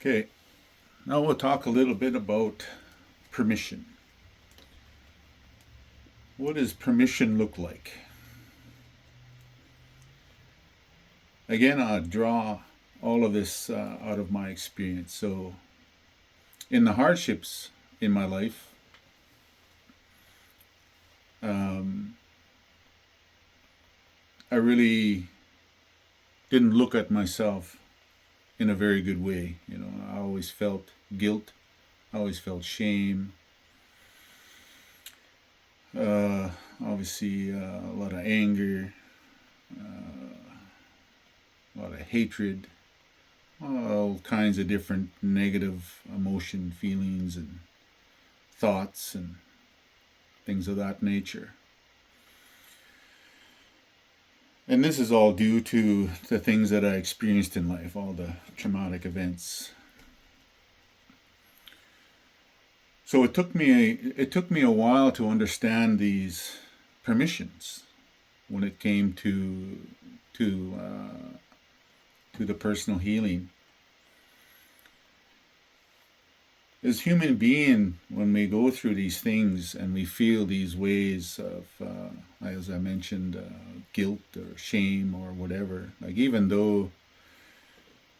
Okay, now we'll talk a little bit about permission. What does permission look like? Again, I draw all of this out of my experience. So, in the hardships in my life, um, I really didn't look at myself in a very good way. I always felt guilt, I always felt shame, uh, obviously a lot of anger, a lot of hatred, all kinds of different negative emotion, feelings, and thoughts, and things of that nature. And this is all due to the things that I experienced in life, all the traumatic events. So it took me a while to understand these permissions when it came to to the personal healing. As human being, when we go through these things and we feel these ways of, as I mentioned, guilt or shame or whatever, like even though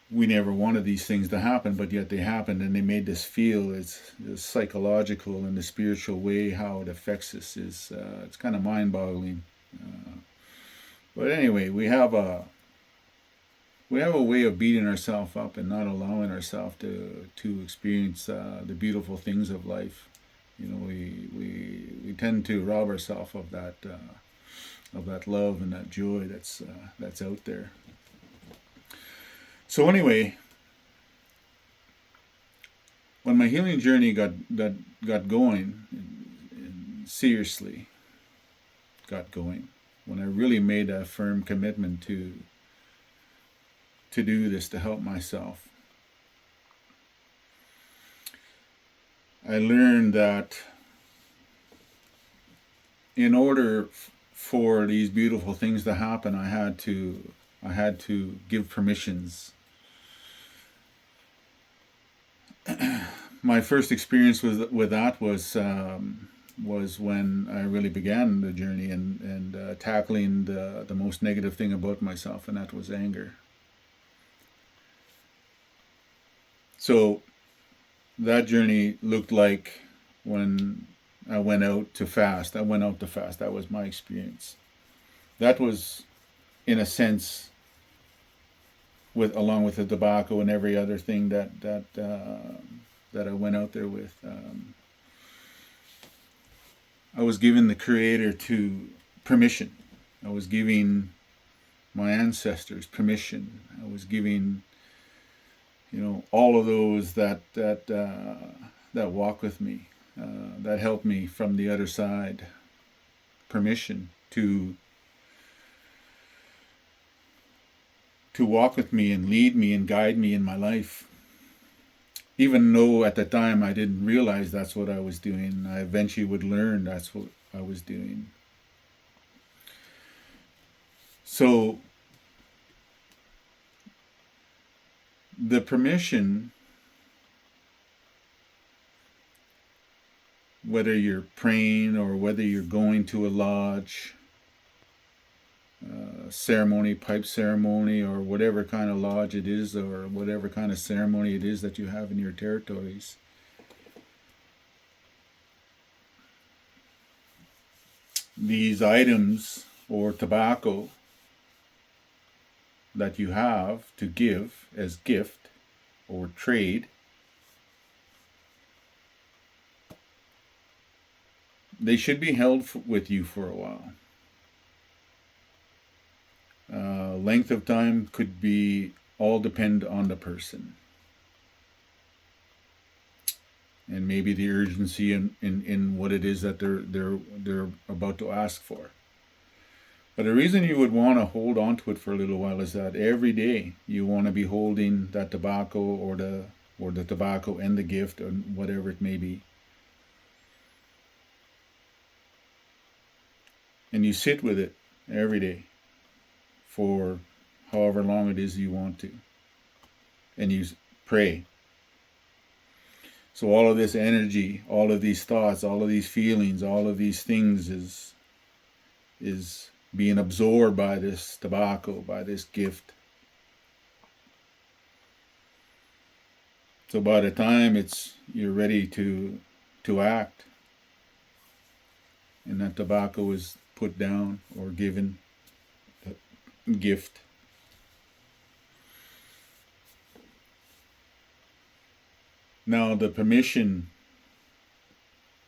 we never wanted these things to happen, but yet they happened and they made us feel it's psychological and the spiritual way how it affects us is it's kind of mind-boggling. Uh, but anyway, we have a way of beating ourselves up and not allowing ourselves to experience the beautiful things of life. We tend to rob ourselves of that love and that joy that's out there. So anyway, when my healing journey got going, and seriously got going, when I really made a firm commitment to do this to help myself, I learned that in order for these beautiful things to happen, I had to give permissions. My first experience with that was when I really began the journey and tackling the most negative thing about myself, and that was anger. So that journey looked like when I went out to fast. I went out to fast. That was my experience. That was, in a sense, with along with the tobacco and every other thing that I went out there with. I was giving the Creator to permission. I was giving my ancestors permission. I was giving, all of those that walk with me, that help me from the other side, permission to walk with me and lead me and guide me in my life. Even though at the time I didn't realize that's what I was doing, I eventually would learn that's what I was doing. So the permission, whether you're praying or whether you're going to a lodge, ceremony, pipe ceremony, or whatever kind of lodge it is, or whatever kind of ceremony it is that you have in your territories, these items or tobacco that you have to give as gift or trade, they should be held with you for a while. Length of time could be all depend on the person and maybe the urgency in what it is that they're about to ask for. But the reason you would want to hold on to it for a little while is that every day you want to be holding that tobacco or the tobacco and the gift or whatever it may be. And you sit with it every day for however long it is you want to. And you pray. So all of this energy, all of these thoughts, all of these feelings, all of these things is being absorbed by this tobacco, by this gift. So by the time you're ready to act, and that tobacco is put down or given a gift. Now the permission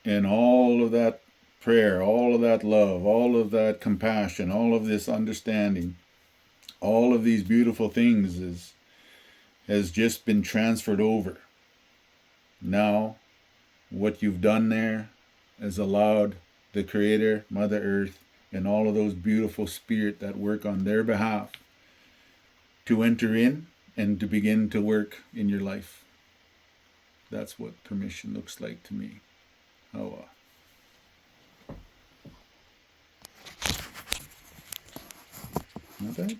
and all of that prayer, all of that love, all of that compassion, all of this understanding, all of these beautiful things has just been transferred over. Now, what you've done there has allowed the Creator, Mother Earth, and all of those beautiful spirit that work on their behalf to enter in and to begin to work in your life. That's what permission looks like to me. How not bad.